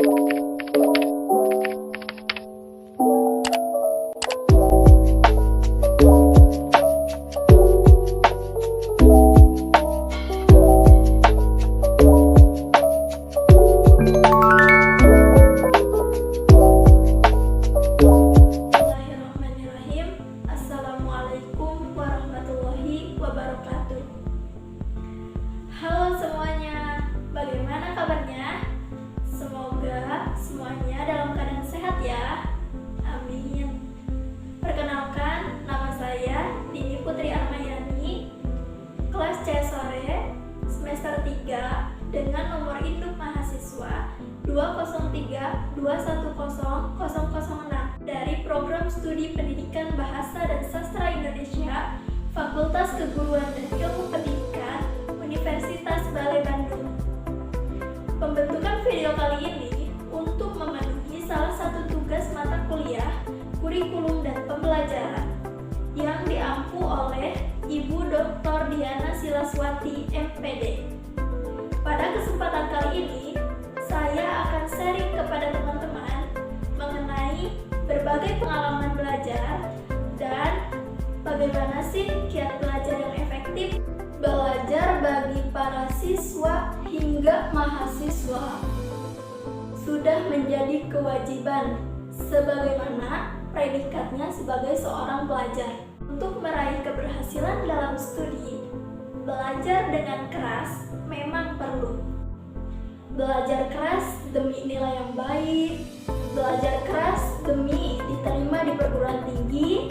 Halo semuanya, bagaimana kabarnya? Semoga semuanya dalam keadaan sehat ya. Amin. Perkenalkan, nama saya Dini Putri Armayani, kelas C sore, semester 3, dengan nomor induk mahasiswa 203210006 dari Program Studi Pendidikan Bahasa dan Sastra Indonesia, Fakultas Keguruan dan Ilmu Pendidikan, Universitas Balai Bandung. Pembentukan video kali ini untuk memenuhi salah satu tugas mata kuliah, kurikulum dan pembelajaran yang diampu oleh Ibu Dr. Diana Silaswati, MPD. Pada kesempatan kali ini, saya akan sharing kepada teman-teman mengenai berbagai pengalaman belajar dan bagaimana sih kiat belajar yang efektif. Belajar bagi para siswa hingga mahasiswa sudah menjadi kewajiban sebagaimana predikatnya sebagai seorang pelajar. Untuk meraih keberhasilan dalam studi, belajar dengan keras memang perlu. Belajar keras demi nilai yang baik, belajar keras demi diterima di perguruan tinggi,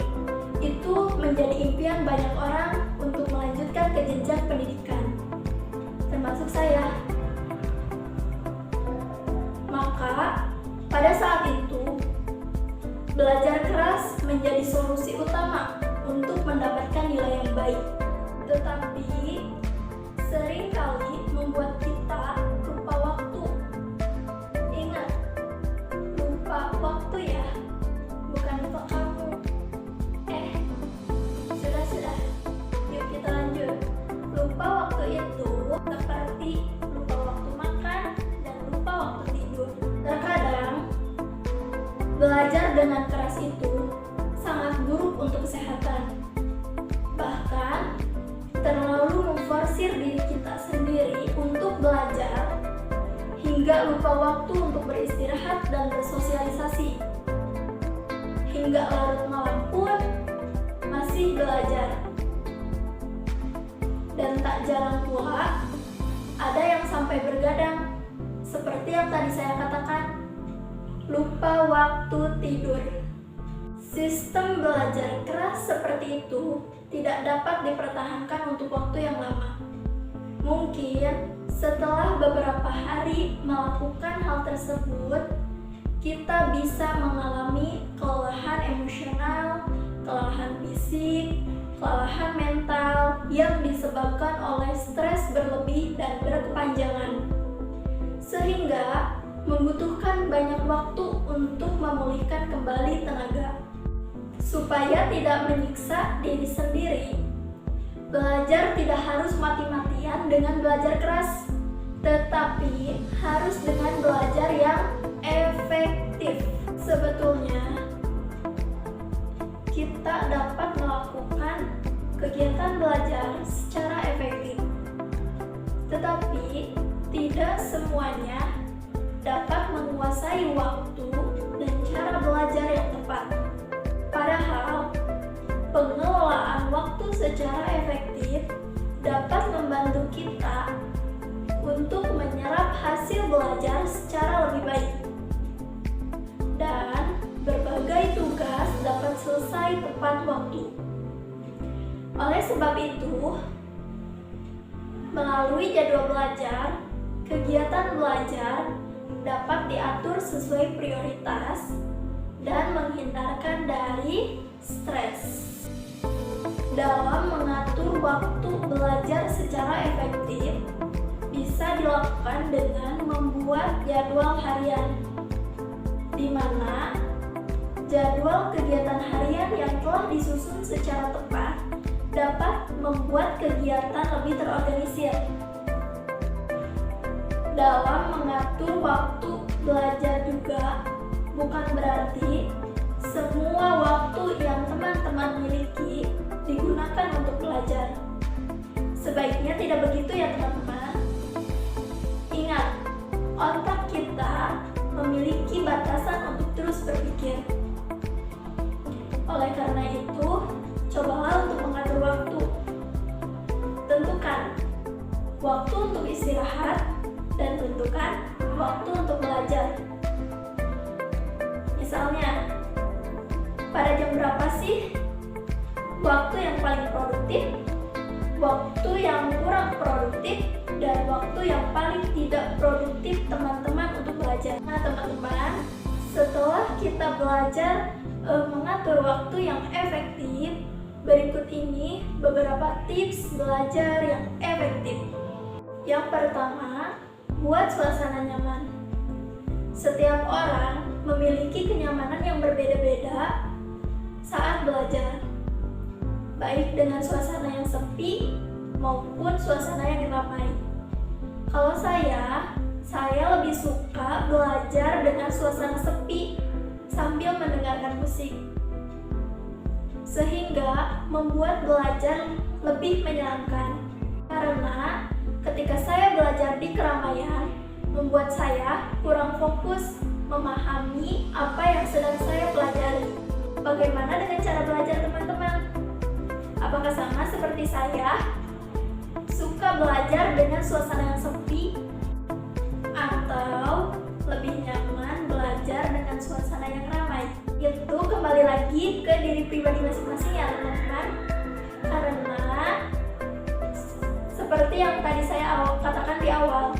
itu menjadi impian banyak orang untuk melanjutkan ke jenjang pendidikan, termasuk saya. Maka, pada saat itu, belajar keras menjadi solusi utama untuk mendapatkan nilai yang baik. Tetapi, seringkali membuat kita lupa waktu. Ingat, lupa waktu ya, bukan lupa kamu. Sudah, yuk kita lanjut. Lupa waktu itu seperti lupa waktu makan dan lupa waktu tidur. Terkadang, belajar dengan keras itu sangat buruk untuk kesehatan. Bahkan, terlalu memforsir diri kita sendiri untuk belajar hingga lupa waktu untuk beristirahat dan bersosialisasi. Hingga larut malam pun masih belajar. Dan tak jarang pula ada yang sampai bergadang, seperti yang tadi saya katakan, lupa waktu tidur. Sistem belajar keras seperti itu tidak dapat dipertahankan untuk waktu yang lama. Mungkin setelah beberapa hari melakukan hal tersebut, kita bisa mengalami kelelahan emosional, kelelahan fisik, kelelahan mental yang disebabkan oleh stres berlebih dan berkepanjangan, sehingga membutuhkan banyak waktu untuk memulihkan kembali tenaga. Supaya tidak menyiksa diri sendiri, belajar tidak harus mati-matian dengan belajar keras, tetapi harus dengan belajar yang efektif. Sebetulnya, kita dapat melakukan kegiatan belajar secara efektif, tetapi tidak semuanya dapat menguasai waktu dan cara belajar yang tepat. Padahal, pengelolaan waktu secara efektif dapat membantu kita untuk menyerap hasil belajar secara lebih baik, dan berbagai tugas dapat selesai tepat waktu. Oleh sebab itu, melalui jadwal belajar, kegiatan belajar dapat diatur sesuai prioritas dan menghindarkan dari stres. Dalam mengatur waktu belajar secara efektif, bisa dilakukan dengan membuat jadwal harian, di mana jadwal kegiatan harian yang telah disusun secara tepat dapat membuat kegiatan lebih terorganisir. Dalam mengatur waktu belajar juga bukan berarti semua waktu yang teman-teman miliki digunakan untuk belajar. Sebaiknya tidak begitu ya teman-teman. Ingat, otak kita memiliki batasan untuk terus berpikir. Oleh karena itu, cobalah untuk mengatur waktu. Tentukan waktu untuk istirahat dan tentukan waktu untuk belajar. Misalnya, pada jam berapa sih waktu yang paling produktif, waktu yang kurang produktif, dan waktu yang paling tidak produktif teman-teman untuk belajar. Nah teman-teman, setelah kita belajar mengatur waktu yang efektif, berikut ini beberapa tips belajar yang efektif. Yang pertama, buat suasana nyaman. Setiap orang memiliki kenyamanan yang berbeda-beda saat belajar, baik dengan suasana yang sepi maupun suasana yang ramai. Kalau saya lebih suka belajar dengan suasana sepi sambil mendengarkan musik, sehingga membuat belajar lebih menyenangkan. Karena ketika saya belajar di keramaian, membuat saya kurang fokus memahami apa yang sedang saya pelajari. Bagaimana dengan cara belajar teman-teman? Apakah sama seperti saya? Suka belajar dengan suasana yang sepi? Atau lebih nyaman belajar dengan suasana yang ramai? Itu kembali lagi ke diri pribadi masing-masing ya teman-teman. Karena seperti yang tadi saya katakan di awal,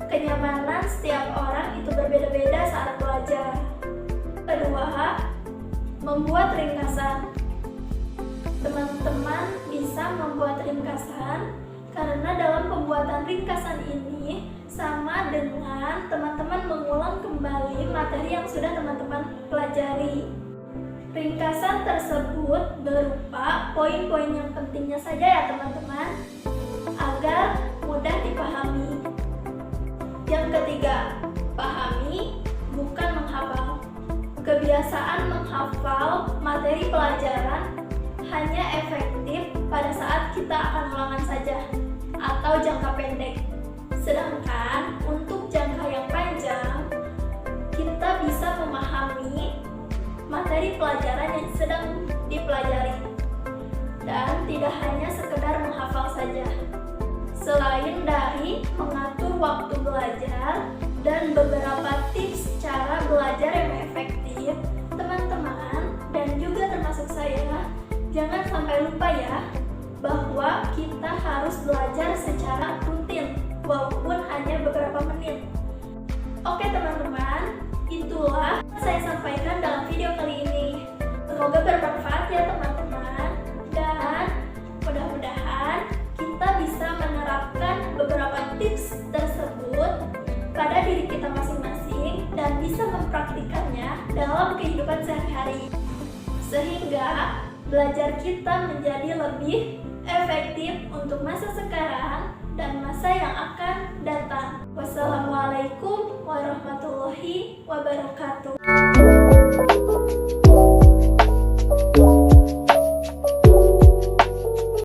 kenyamanan setiap orang itu berbeda-beda saat belajar. Kedua, membuat ringkasan. Teman-teman bisa membuat ringkasan karena dalam pembuatan ringkasan ini sama dengan teman-teman mengulang kembali materi yang sudah teman-teman pelajari. Ringkasan tersebut berupa poin-poin yang pentingnya saja ya teman-teman, agar mudah dipahami. Yang ketiga, pahami bukan menghafal. Kebiasaan menghafal materi pelajaran hanya efektif pada saat kita akan ulangan saja atau jangka pendek. Sedangkan untuk jangka yang panjang, kita bisa memahami materi pelajaran yang sedang dipelajari dan tidak hanya sekedar menghafal saja. Selain dari mengatur waktu belajar dan beberapa tips cara belajar yang efektif, teman-teman dan juga termasuk saya, jangan sampai lupa ya bahwa kita harus belajar secara rutin walaupun hanya beberapa menit. Oke teman-teman, itulah yang saya sampaikan dalam video kali ini. Semoga bermanfaat ya teman-teman, dan mudah-mudahan kita bisa menerapkan beberapa tips tersebut pada diri kita masing-masing dan bisa mempraktikannya dalam kehidupan sehari-hari, sehingga belajar kita menjadi lebih efektif untuk masa sekarang dan masa yang akan datang. Wassalamualaikum warahmatullahi wabarakatuh.